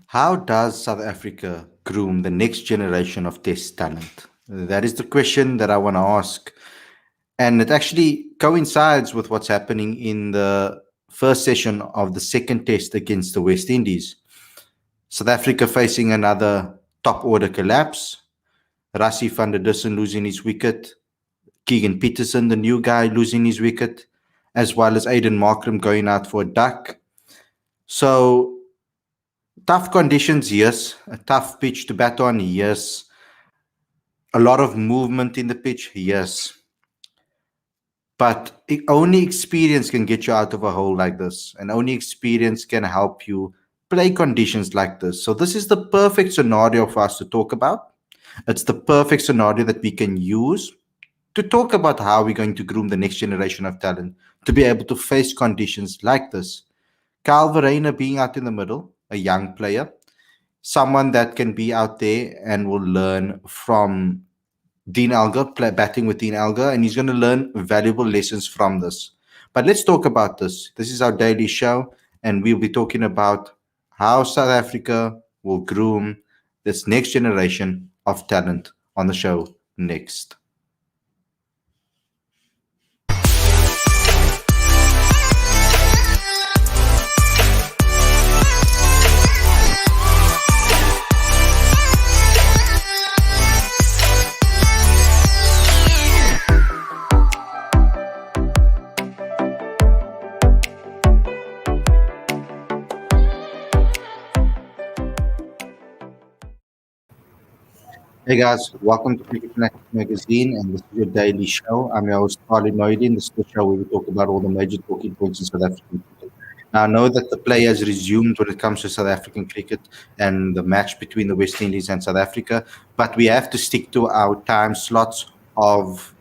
How does South Africa groom the next generation of test talent? That is the question that I want to ask. And it actually coincides with what's happening in the first session of the second test against the West Indies. South Africa facing another top order collapse. Rassie van der Dussen losing his wicket. Keegan Peterson, the new guy, losing his wicket, as well as Aiden Markram going out for a duck. So tough conditions, yes. A tough pitch to bat on, yes. A lot of movement in the pitch, yes. But only experience can get you out of a hole like this, and only experience can help you play conditions like this. So this is the perfect scenario for us to talk about. It's the perfect scenario that we can use to talk about how we're going to groom the next generation of talent to be able to face conditions like this. Kyle Verreynne being out in the middle, a young player, someone that can be out there and will learn from Dean Elgar, batting with Dean Elgar, and he's going to learn valuable lessons from this. But let's talk about this. This is our daily show, and we'll be talking about how South Africa will groom this next generation of talent on the show next. Hey guys, welcome to Cricket Fanatic Magazine, and this is your daily show. I'm your host, Khalid and Aditya. This is the show where we talk about all the major talking points in South African cricket. Now, I know that the play has resumed when it comes to South African cricket and the match between the West Indies and South Africa, but we have to stick to our time slots of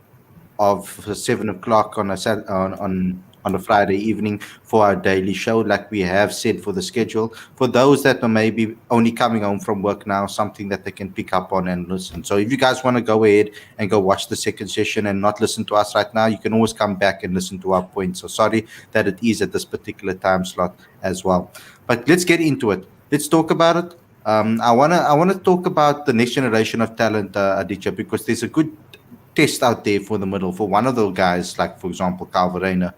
7 o'clock on a Friday evening for our daily show, like we have said for the schedule. For those that are maybe only coming home from work now, something that they can pick up on and listen. So if you guys want to go ahead and go watch the second session and not listen to us right now, you can always come back and listen to our points. So sorry that it is at this particular time slot as well. But let's get into it. Let's talk about it. I wanna talk about the next generation of talent, Aditya, because there's a good test out there for the middle for one of those guys, like for example, Kyle Verreynne,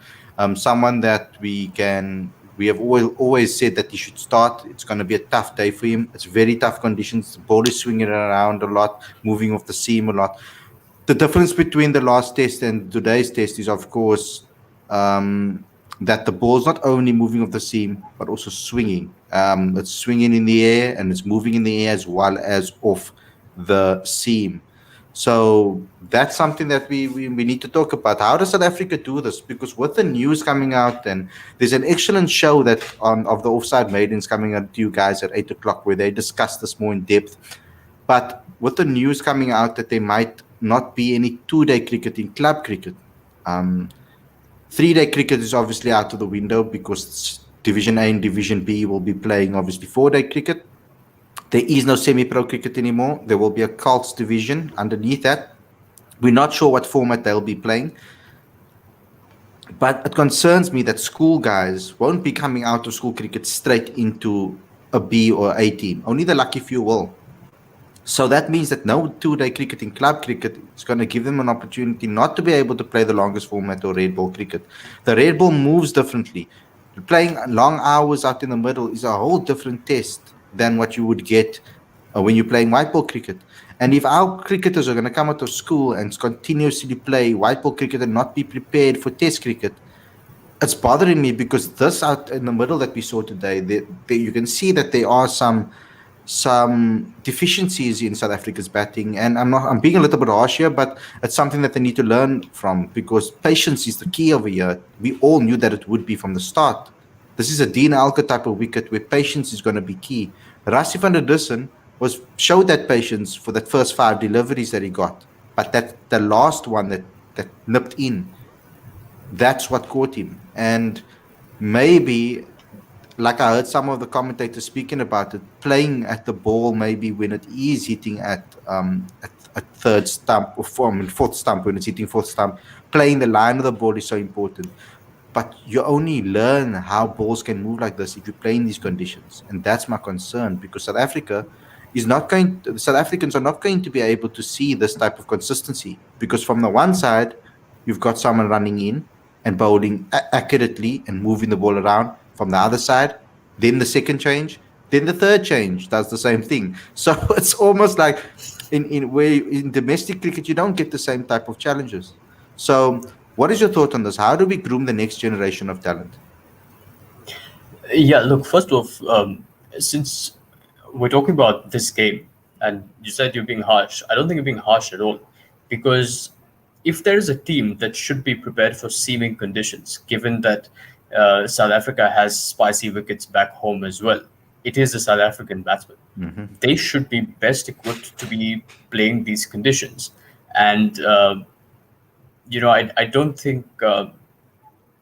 someone that we have always said that he should start. It's going to be a tough day for him. It's very tough conditions. The ball is swinging around a lot, moving off the seam a lot. The difference between the last test and today's test is, of course, that the ball's not only moving off the seam but also swinging. It's swinging in the air and it's moving in the air as well as off the seam. So that's something that we need to talk about. How does South Africa do this? Because with the news coming out, and there's an excellent show that on of the Offside Maidens coming out to you guys at 8 o'clock, where they discuss this more in depth. But with the news coming out that there might not be any 2-day cricket in club cricket, um, 3-day cricket is obviously out of the window because Division A and Division B will be playing obviously 4-day cricket. There is no semi-pro cricket anymore. There will be a Colts division underneath that. We're not sure what format they'll be playing, but it concerns me that school guys won't be coming out of school cricket straight into a B or A team. Only the lucky few will. So that means that no 2-day cricket in club cricket is going to give them an opportunity not to be able to play the longest format or red ball cricket. The red ball moves differently. Playing long hours out in the middle is a whole different test than what you would get when you're playing white ball cricket. And if our cricketers are going to come out of school and continuously play white ball cricket and not be prepared for test cricket, it's bothering me because this out in the middle that we saw today, you can see that there are some deficiencies in South Africa's batting, and I'm being a little bit harsh here, but it's something that they need to learn from because patience is the key over here. We all knew that it would be from the start. This is a Dean Elgar type of wicket where patience is going to be key. Rassie van der Dussen showed that patience for that first 5 deliveries that he got, but that the last one that nipped in, that's what caught him. And maybe, like I heard some of the commentators speaking about it, playing at the ball maybe when it is hitting at third stump or fourth stump, when it's hitting fourth stump, playing the line of the ball is so important. but you only learn how balls can move like this if you play in these conditions, and that's my concern because South Africans are not going to be able to see this type of consistency because from the one side you've got someone running in and bowling accurately and moving the ball around. From the other side, then the second change, then the third change does the same thing. So it's almost like in domestic cricket you don't get the same type of challenges. So what is your thought on this? How do we groom the next generation of talent? Yeah, look, first off, since we're talking about this game, and you said you're being harsh, I don't think you're being harsh at all. Because if there is a team that should be prepared for seaming conditions, given that South Africa has spicy wickets back home as well, it is the South African batsmen. Hmm. They should be best equipped to be playing these conditions. And, I don't think.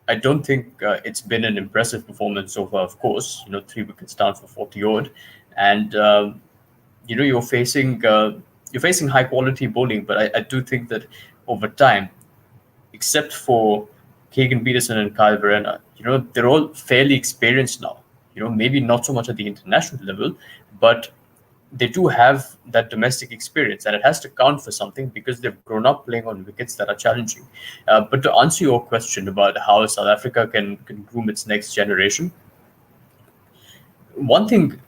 It's been an impressive performance so far. Of course, 3 wickets down for 40 odd, and you're facing high quality bowling. But I do think that over time, except for Kagan Peterson and Kyle Verena, they're all fairly experienced now. Maybe not so much at the international level, but they do have that domestic experience, and it has to count for something because they've grown up playing on wickets that are challenging. But to answer your question about how South Africa can groom its next generation, one thing,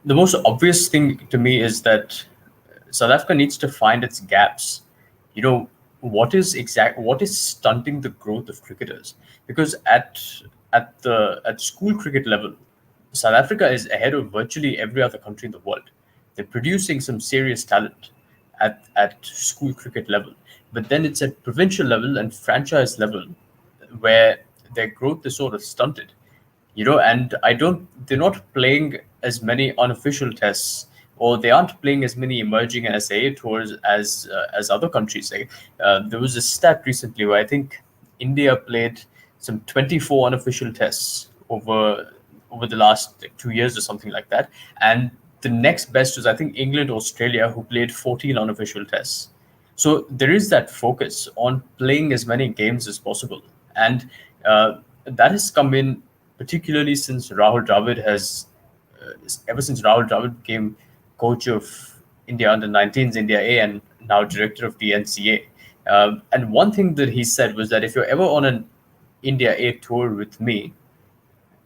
the most obvious thing to me is that South Africa needs to find its gaps. You know, what is stunting the growth of cricketers? Because at school cricket level, South Africa is ahead of virtually every other country in the world. They're producing some serious talent at school cricket level, but then it's at provincial level and franchise level where their growth is sort of stunted. And they're not playing as many unofficial tests, or they aren't playing as many emerging and SAA tours as other countries. Like, there was a stat recently where I think India played some 24 unofficial tests over the last like 2 years or something like that, and the next best was I think England or Australia, who played 14 unofficial tests. So there is that focus on playing as many games as possible, and that has come in particularly since Rahul Dravid has, ever since Rahul Dravid became coach of India under 19s, India A, and now director of the NCA. And one thing that he said was that if you're ever on an India A tour with me,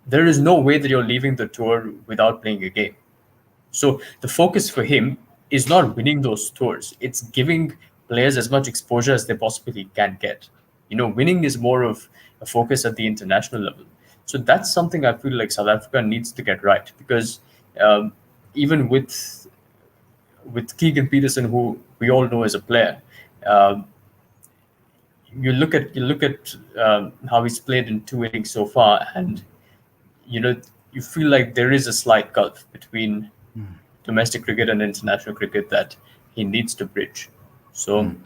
there is no way that you're leaving the tour without playing a game. So the focus for him is not winning those tours. It's giving players as much exposure as they possibly can get. Winning is more of a focus at the international level. So that's something I feel like South Africa needs to get right, because um, even with Keegan Peterson, who we all know as a player, um, you look at how he's played in 2 innings so far, and you know you feel like there is a slight gulf between domestic cricket and international cricket that he needs to bridge. So, Mm.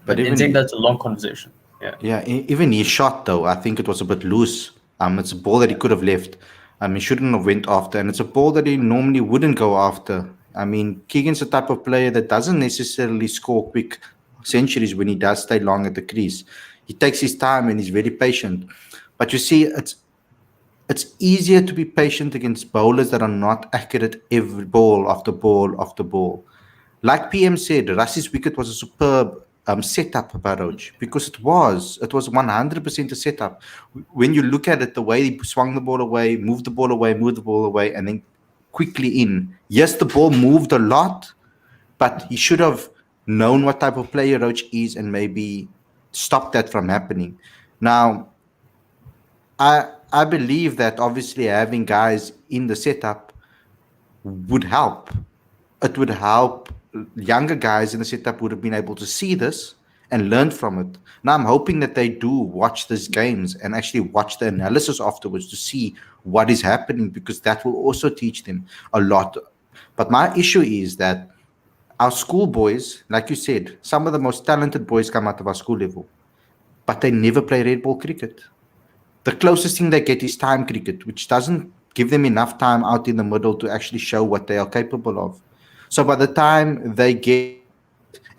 But but in saying even that's a long conversation. Yeah. yeah, even his shot though, I think it was a bit loose. It's a ball that he could have left. He shouldn't have went after, and it's a ball that he normally wouldn't go after. Keegan's the type of player that doesn't necessarily score quick centuries when he does stay long at the crease. He takes his time and he's very patient. But you see, it's easier to be patient against bowlers that are not accurate every ball after ball after ball. Like PM said, Rassi's wicket was a superb setup by Roach because it was 100% a setup. When you look at it, the way he swung the ball away, moved the ball away, and then quickly in. Yes, the ball moved a lot, but he should have known what type of player Roach is and maybe stopped that from happening. Now, I believe that obviously having guys in the setup would help. It would help younger guys in the setup would have been able to see this and learn from it. Now I'm hoping that they do watch these games and actually watch the analysis afterwards to see what is happening because that will also teach them a lot. But my issue is that our school boys, like you said, some of the most talented boys come out of our school level, but they never play red ball cricket. The closest thing they get is time cricket, which doesn't give them enough time out in the middle to actually show what they are capable of. So by the time they get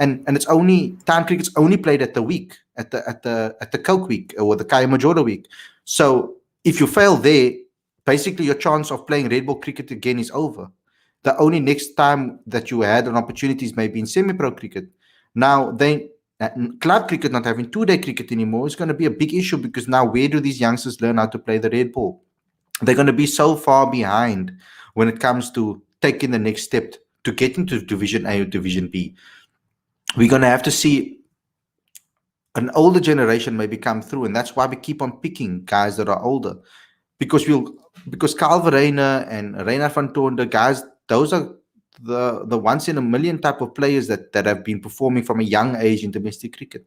and it's only time cricket's only played at the week, at the Coke week or the Kaya Majora week. So if you fail there, basically your chance of playing red ball cricket again is over. The only next time that you had an opportunity is maybe in semi-pro cricket. Now they club cricket not having 2-day cricket anymore is going to be a big issue, because now where do these youngsters learn how to play the red ball? They're going to be so far behind when it comes to taking the next step to get into Division A or Division B. We're going to have to see an older generation maybe come through, and that's why we keep on picking guys that are older, because Carl Verreynne and Reina van Toorn, guys, those are the once in a million type of players that have been performing from a young age in domestic cricket.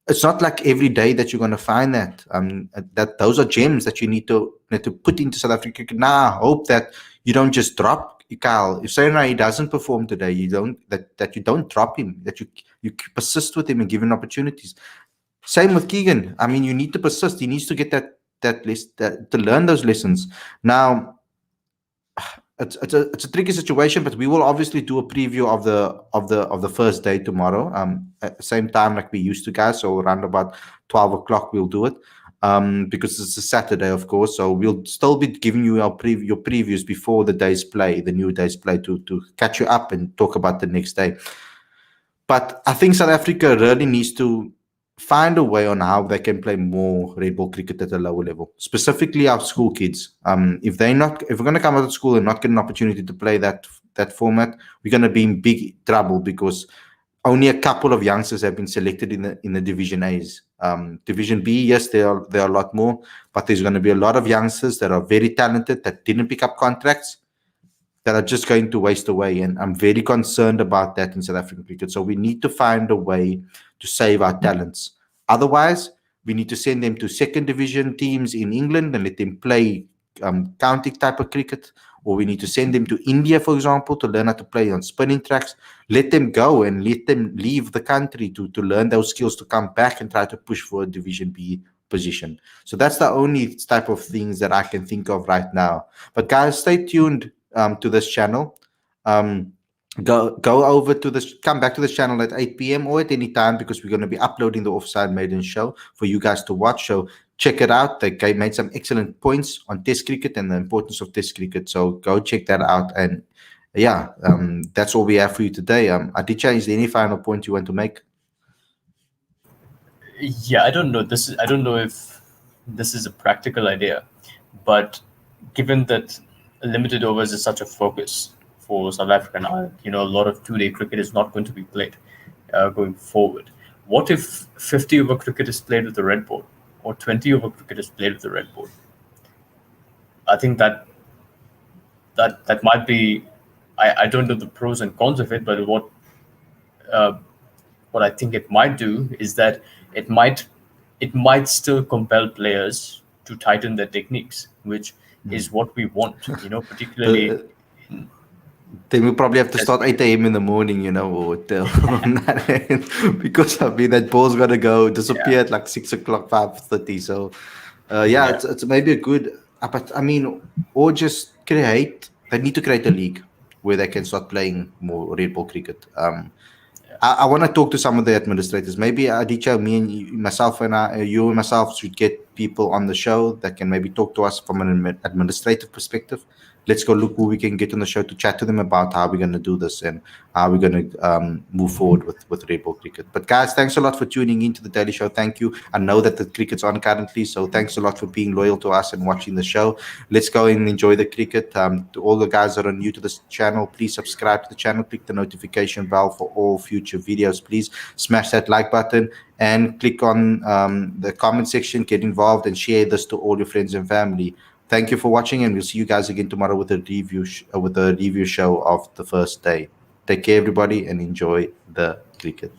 It's not like every day that you're going to find that those are gems that you need to put into South Africa. Now, I hope that you don't just drop Kyle. If Serena he doesn't perform today, you don't drop him. That you persist with him and give him opportunities. Same with Keegan. I mean, you need to persist. He needs to get that list to learn those lessons. Now, it's a tricky situation, but we will obviously do a preview of the first day tomorrow. At the same time like we used to, guys. So around about 12 o'clock we'll do it. Because it's a Saturday, of course. So we'll still be giving you your previews before the new day's play, to catch you up and talk about the next day. But I think South Africa really needs to find a way on how they can play more red ball cricket at a lower level, specifically our school kids. If we're going to come out of school and not get an opportunity to play that format, we're going to be in big trouble, because only a couple of youngsters have been selected in the Division A's. Division B, yes, there are a lot more, but there's going to be a lot of youngsters that are very talented that didn't pick up contracts, that are just going to waste away. And I'm very concerned about that in South African cricket. So we need to find a way to save our talents. Otherwise, we need to send them to second division teams in England and let them play county type of cricket. Or we need to send them to India, for example, to learn how to play on spinning tracks. Let them go and let them leave the country to learn those skills, to come back and try to push for a Division B position. So that's the only type of things that I can think of right now. But guys, stay tuned to this channel. Go over to this, come back to this channel at 8 p.m. or at any time, because we're going to be uploading the Offside Maiden show for you guys to watch. So check it out. They made some excellent points on Test cricket and the importance of Test cricket. So go check that out. And yeah, that's all we have for you today. Aditya, is there any final point you want to make? Yeah, I don't know. I don't know if this is a practical idea, but given that limited overs is such a focus for South Africa now, a lot of two-day cricket is not going to be played going forward. What if 50 over cricket is played with the red ball, or 20 over cricket is played with the red ball? I think that might be. I don't know the pros and cons of it, but what I think it might do is that it might still compel players to tighten their techniques, which is what we want, particularly. Then we probably have to start 8 a.m. in the morning, or till because I mean that ball's gonna go disappear at like 6 o'clock, 5:30. So it's maybe a good. But I mean, or just create. They need to create a league where they can start playing more red ball cricket. I want to talk to some of the administrators. Maybe Aditya, me and you, myself, and you and myself should get people on the show that can maybe talk to us from an administrative perspective. Let's go look who we can get on the show to chat to them about how we're going to do this and how we're going to move forward with red ball cricket. But guys, thanks a lot for tuning into the Daily Show. Thank you. I know that the cricket's on currently, so thanks a lot for being loyal to us and watching the show. Let's go and enjoy the cricket. To all the guys that are new to this channel, please subscribe to the channel, click the notification bell for all future videos. Please smash that like button and click on the comment section, get involved, and share this to all your friends and family. Thank you for watching, and we'll see you guys again tomorrow with a review show of the first day. Take care, everybody, and enjoy the cricket.